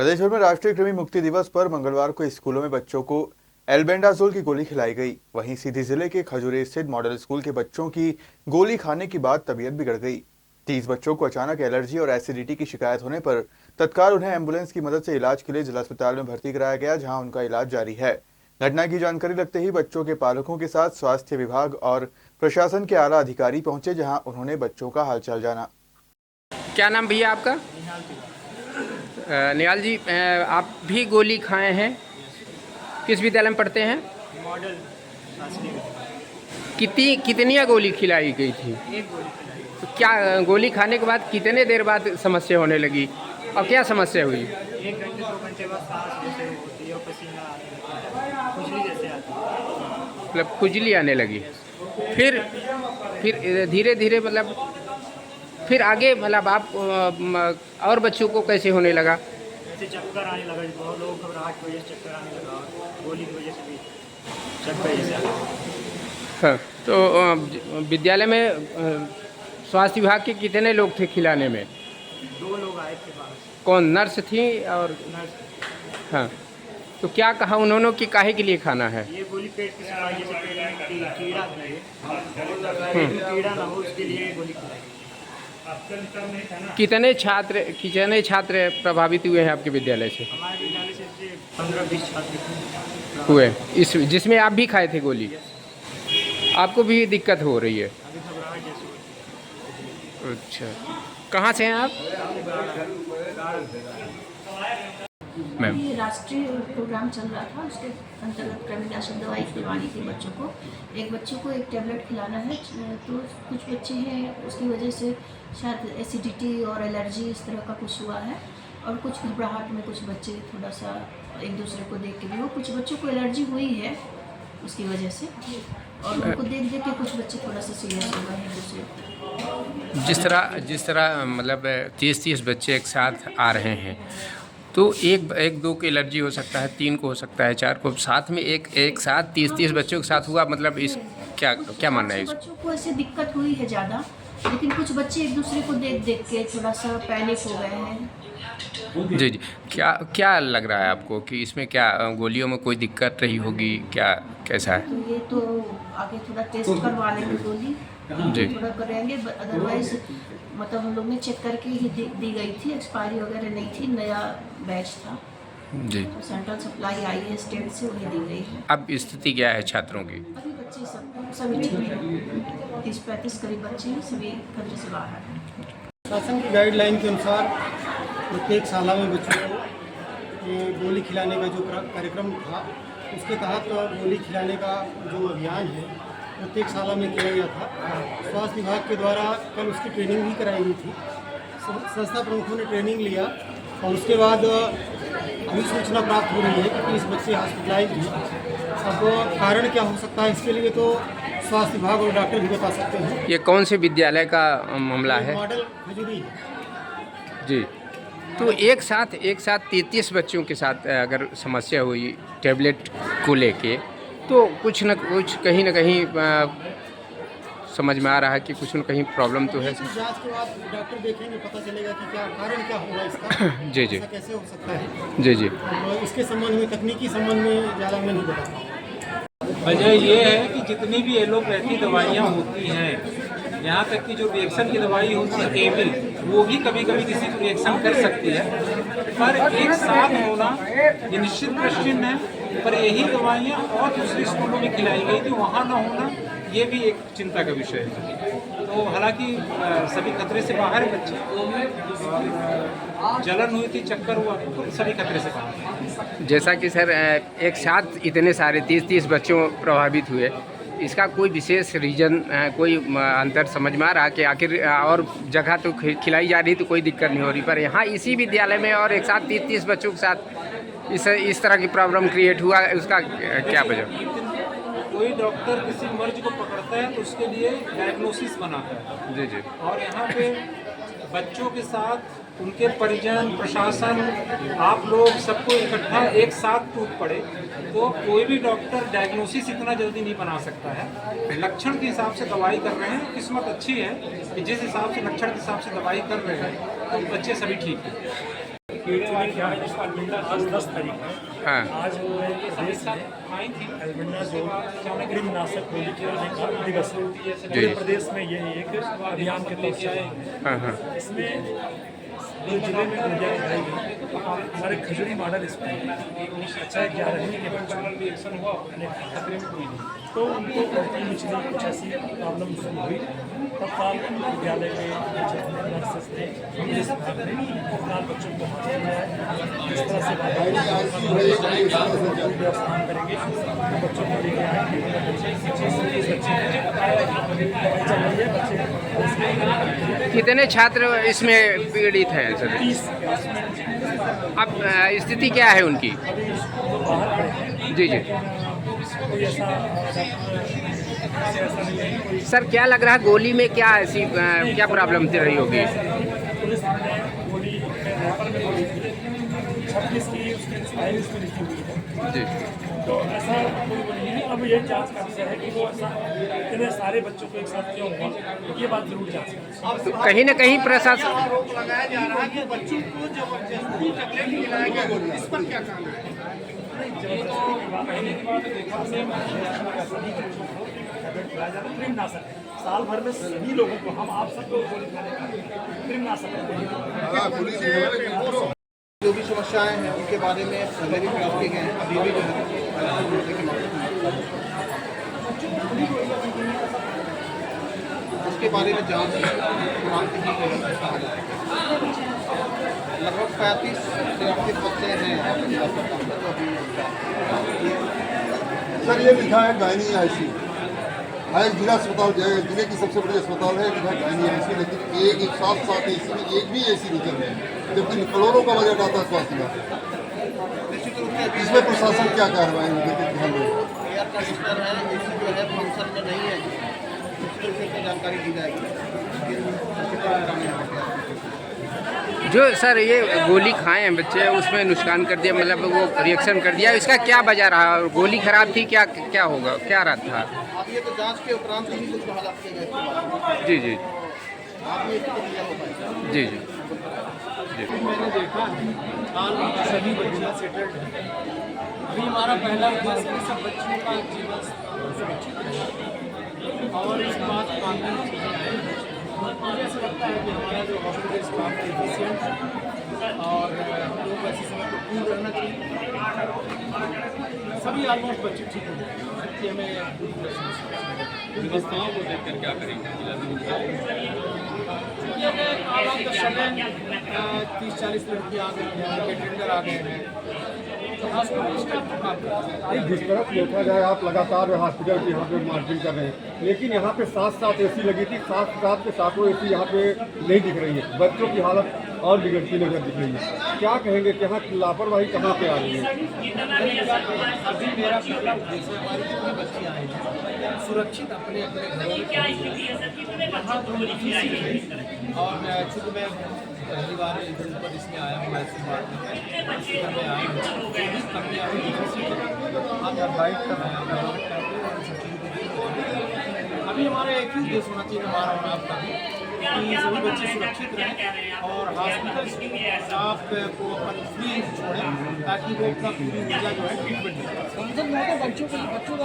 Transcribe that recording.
प्रदेश भर में राष्ट्रीय कृमि मुक्ति दिवस पर मंगलवार को स्कूलों में बच्चों को एल्बेंडाजोल की गोली खिलाई गई। वहीं सीधी जिले के खजूरे स्थित मॉडल स्कूल के बच्चों की गोली खाने के बाद तबीयत बिगड़ गई। 30 बच्चों को अचानक एलर्जी और एसिडिटी की शिकायत होने पर तत्काल उन्हें एम्बुलेंस की मदद से इलाज के लिए जिला अस्पताल में भर्ती कराया गया, जहां उनका इलाज जारी है। घटना की जानकारी लगते ही बच्चों के पालकों के साथ स्वास्थ्य विभाग और प्रशासन के आला अधिकारी पहुंचे, जहां उन्होंने बच्चों का हालचाल जाना। क्या नाम भैया आपका? निहाल जी, आप भी गोली खाए हैं, किस विद्यालय में पढ़ते हैं? मॉडल कितनी गोली खिलाई गई थी? एक गोली तो क्या गोली खाने के बाद कितने देर बाद समस्या होने लगी और क्या समस्या हुई? 1 घंटे 2 घंटे बाद सांस जैसे होती है और पसीना आने लगता है, खुजली जैसे आती है। मतलब खुजली आने लगी। फिर धीरे धीरे मतलब फिर आगे मतलब आप और बच्चों को कैसे होने लगा? जैसे चक्कर आने लगा, बहुत लोगों को घबराहट की वजह से चक्कर आने लगा और गोली की वजह से भी चक्कर जैसे आने लगा। हाँ, तो विद्यालय में स्वास्थ्य विभाग के कितने लोग थे खिलाने में? 2 लोग आए थे पास, कौन, नर्स थी और? नर्स। हाँ, तो क्या कहा उन्होंने कि काहे के लिए खाना है? ये गोली पेट की सफाई, जैसे पेट में कीड़ा है, कीड़ा ना हो उसके लिए गोली खिलाई। कितने छात्र प्रभावित हुए हैं आपके विद्यालय से? हमारे विद्यालय से 15-20 छात्र हुए, इस जिसमें आप भी खाए थे गोली? आपको भी दिक्कत हो रही है? अभी घबराहट जैसे हो रही है। अच्छा, कहाँ से हैं आप? मैम, ये राष्ट्रीय प्रोग्राम चल रहा था, उसके अंतर्गत कृमिनाशक दवाई खिलवानी थी बच्चों को। एक बच्चे को एक टैबलेट खिलाना है, तो कुछ बच्चे हैं उसकी वजह से शायद एसिडिटी और एलर्जी इस तरह का कुछ हुआ है, और कुछ घबराहट में कुछ बच्चे थोड़ा सा एक दूसरे को देख के भी, वो कुछ बच्चों को एलर्जी हुई है उसकी वजह से, और उनको देख के कुछ बच्चे थोड़ा सा सीरियस हो गए हैं दूसरे को। जिस तरह मतलब 30 बच्चे एक साथ आ रहे हैं, तो एक दो को एलर्जी हो सकता है, 3 को हो सकता है, 4 को, साथ में एक साथ 30 बच्चों के साथ हुआ, मतलब इस क्या मानना है? बच्चों को ऐसे दिक्कत हुई है ज़्यादा, लेकिन कुछ बच्चे एक दूसरे को देख के थोड़ा सा पैनिक हो गए हैं। जी, क्या लग रहा है आपको कि इसमें क्या गोलियों में कोई दिक्कत रही होगी, क्या कैसा है? तो ये तो आगे थोड़ा टेस्ट करवा लेंगे गोली, जी। थोड़ा करेंगे, अदरवाइज मतलब हम लोग ने चेक करके ही दी गई थी, एक्सपायरी वगैरह नहीं थी, नया बैच था। जी, तो सेंट्रल सप्लाई आई है स्टेट से, वही दी गई है। अब स्थिति क्या है छात्रों की? अभी बच्चे सभी ठीक हैं, 30-35 करीब बच्चे हैं, सभी खतरे से बाहर हैं। शासन की गाइडलाइन के अनुसार प्रत्येक शाला में बच्चों को ये गोली खिलाने का जो कार्यक्रम था, उसके तहत गोली खिलाने का जो अभियान है प्रत्येक शाला में किया गया था। स्वास्थ्य विभाग के द्वारा कल उसकी ट्रेनिंग भी कराई गई थी। संस्था प्रमुखों ने ट्रेनिंग लिया और उसके बाद अभी सूचना प्राप्त हो रही है कि 30 बच्चे हॉस्पिटलाइज हैं। अब कारण क्या हो सकता है, इसके लिए तो स्वास्थ्य विभाग और डॉक्टर भी बता सकते हैं। ये कौन से विद्यालय का मामला है? मॉडल खजूरी है। जी, तो एक साथ 33 बच्चों के साथ अगर समस्या हुई टैबलेट को लेके, तो कुछ न कुछ कहीं न कहीं समझ में आ रहा है कि कुछ न कहीं प्रॉब्लम तो है। जांच के बाद डॉक्टर देखेंगे, पता चलेगा कि क्या कारण क्या होगा इसका। जी, ऐसा कैसे हो सकता है। जी। और इसके संबंध में, तकनीकी संबंध में ज़्यादा मैं नहीं बता पाऊँगा। वजह ये है कि जितनी भी एलोपैथी दवाइयाँ होती हैं, यहाँ तक कि जो रिएक्शन की दवाई होती है एमिल, वो भी कभी कभी किसी को रिएक्शन कर सकती है, पर एक साथ होना ये निश्चित प्रश्न है। पर यही दवाइयाँ और दूसरे स्कूलों में खिलाई गई थी, वहाँ ना होना ये भी एक चिंता का विषय है। तो हालांकि सभी खतरे से बाहर है बच्चे, जलन हुई थी, चक्कर हुआ, तो सभी खतरे से बाहर। जैसा कि सर एक साथ इतने सारे 30 बच्चों प्रभावित हुए, इसका कोई विशेष रीजन, कोई अंतर समझ में आ रहा कि आखिर और जगह तो खिलाई जा रही तो कोई दिक्कत नहीं हो रही, पर यहाँ इसी विद्यालय में और एक साथ 30 बच्चों के साथ इस तरह की प्रॉब्लम क्रिएट हुआ, उसका क्या वजह? कोई डॉक्टर किसी मर्ज को पकड़ता है तो उसके लिए डायग्नोसिस बनाता है। जी। और यहाँ पे बच्चों के साथ उनके परिजन, प्रशासन, आप लोग सबको इकट्ठा एक साथ टूट पड़े, तो कोई भी डॉक्टर डायग्नोसिस इतना जल्दी नहीं बना सकता है। लक्षण के हिसाब से दवाई कर रहे हैं, किस्मत अच्छी है कि जिस हिसाब से लक्षण के हिसाब से दवाई कर रहे हैं तो बच्चे सभी ठीक हैं। कि एक्चुअली क्या है, आज 10 तारीख है। हाँ आज प्रदेश में एल्बेंडाजोल कृमिनाशक होली का दिवस है। पूरे प्रदेश में ये एक अभियान के तौर पर हाँ हाँ इसमें जो जिले में मीडिया दिखाई गई हमारे खजूरी मॉडल स्कूल अच्छा 11वीं के बच्चों तो उनको उल्टी मिचली कुछ ऐसी प्रॉब्लम शुरू हुई। तत्काल विद्यालय में नर्सेस ने तत्काल बच्चों को हॉस्टल में इस तरह से व्यवस्था करेंगे तो बच्चों को लेके आएंगे। कितने छात्र इसमें पीड़ित हैं सर? अब स्थिति क्या है उनकी? जी जी सर, क्या लग रहा है गोली में क्या ऐसी क्या प्रॉब्लम रही होगी? पुलिस ने गोली रैपर में गोली थी 26 की, उसकी एक्सपायरी इसमें लिखी हुई है। जी तो ऐसा कोई गोली नहीं है। अब ये जांच का विषय है कि वो ऐसा इतने सारे बच्चों को एक साथ क्यों हुआ, ये बात जरूर जांच करें। तो कहीं ना कहीं प्रशासन आरोप लगाया जा रहा है कि बच्चों को जबरदस्ती टैबलेट खिलाया गया, इस पर क्या कहना है? कृमिनाशक साल भर में सभी लोगों को, हम आप सब लोग गोली खाने का कृमिनाशक जो भी समस्याएं हैं उनके बारे में पहले भी प्रयास किए गए हैं, अभी भी जो है उसके बारे में जांच तुरंत की गई है। लगभग 35 से 38 बच्चे हैं सर। ये लिखा है गायनी आईसी है, जिला अस्पताल जिले की सबसे बड़ी अस्पताल है, लिखा गायनी आईसी, लेकिन एक साथ एसी में एक भी एसी नहीं चल रहे हैं, जबकि करोड़ों का बजट आता है स्वास्थ्य का। इसमें प्रशासन क्या कार्रवाई ध्यान दें? एयर कंडीशनर है, एसी जो है फंक्शन में नहीं है, इसके विषय में जानकारी दी जाएगी। जो सर ये गोली खाए हैं बच्चे, उसमें नुकसान कर दिया, मतलब वो रिएक्शन कर दिया, इसका क्या वजह रहा? गोली खराब थी, क्या क्या होगा, क्या रहा था? अब ये तो जांच के उपरांत ही कुछ हालात किए गए इसके बारे में। जी जी आप ये इसको क्लियर हो पाएगा। जी जी मैंने देखा हाल सभी बच्चे सेटल्ड हैं। अभी हमारा पहला उद्देश्य है सब बच्चों का जीवन सुरक्षित रहे और इस बात कानूनी चीज़ें आए। मुझे ऐसा लगता है कि हमारा जो हॉस्पिटल स्टाफ है एफिशिएंट है और हम लोग ऐसे समय पर कूल रहना चाहिए। सभी ऑलमोस्ट बच्चे ठीक हो गए, हमें व्यवस्थाओं को देखकर क्या करेंगे? समय 30-40 लड़की आ गए हैं, अटेंडर आ गए हैं, तो हॉस्पिटल स्टाफ को काम करते हैं। जिस तरफ देखा जाए आप लगातार हॉस्पिटल की यहाँ पे मार्चिंग कर रहे हैं, लेकिन यहाँ पे 7 एसी लगी थी, 7 के 7 एसी यहाँ पे नहीं दिख रही है। बच्चों की हालत और बिगड़ती नजर दिख रही है। क्या कहेंगे कि यहाँ लापरवाही कहाँ पे आ रही है? अभी मेरा पहला उद्देश्य हमारी जितने बच्चे आए हैं सुरक्षित अपने अपने घरों में यहाँ और चूँकि मैं पहली बार इधर ऊपर इसमें आया हूँ, ऐसी बात में आया अभी हमारा एक ही उद्देश्य होना चाहिए, हमारा और आपका कि सभी बच्चे सुरक्षित रहें और हॉस्पिटल स्टाफ को अपन फ्री छोड़ें ताकि वो अपना पूरी ऊर्जा जो है ट्रीटमेंट